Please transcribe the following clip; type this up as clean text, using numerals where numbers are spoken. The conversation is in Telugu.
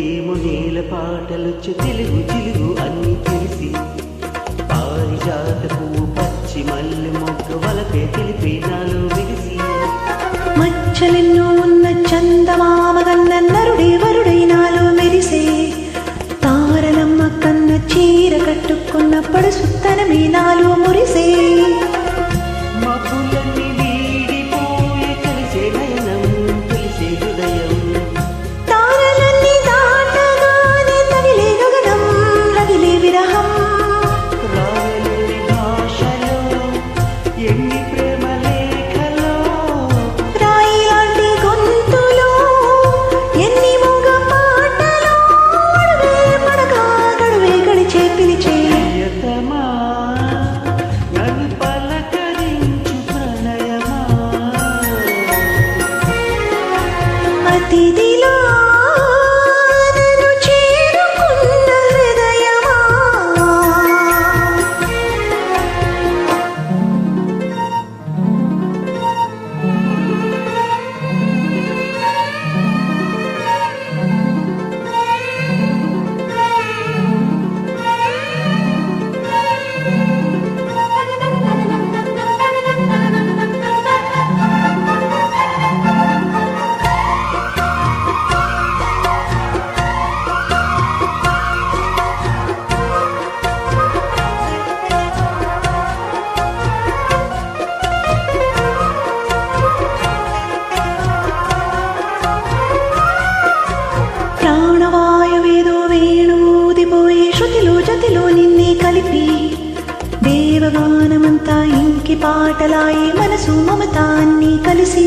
ఏమో నేల పాటలొచ్చి తెలుగు చిలుగు అన్ని తెలిసి పారిజాత పువ్వు పచ్చి మల్లె మొగ్గ వలపే తెలిపి నాలో వెలిసి మచ్చలెన్నో ఉన్న చందమామ కన్న నరుడే వరుడై నాలో మెరిసే తారలమ్మ కన్న చీర కట్టుకున్న పడుసుత్తనమే నాలో మురిసే మబ్బులన్నీ వీడిపోయి కలిసే నయనం తెలిసే హృదయం తారలన్నీ దాటగానే తగిలే గగనం రగిలే విరహం రాయలేని భాషలో ఎన్ని ప్రేమ లేఖలో రాయి లాంటి గొంతులో ఎన్ని మూగ పాటలో అడుగే పడగా గడువే గడిచే పిలిచే ప్రియతమా నన్ను పలకరించు ప్రణయమా అతిథిలా నన్ను చేరుకున్న హృదయమా ప్రాణవాయువేదో వేణుదిపోయే శృతిలో జతిలో నిన్నే కలిపి దేవగానమంతా ఇంకి పాటలాయే మనసు మమతాన్ని కలిసి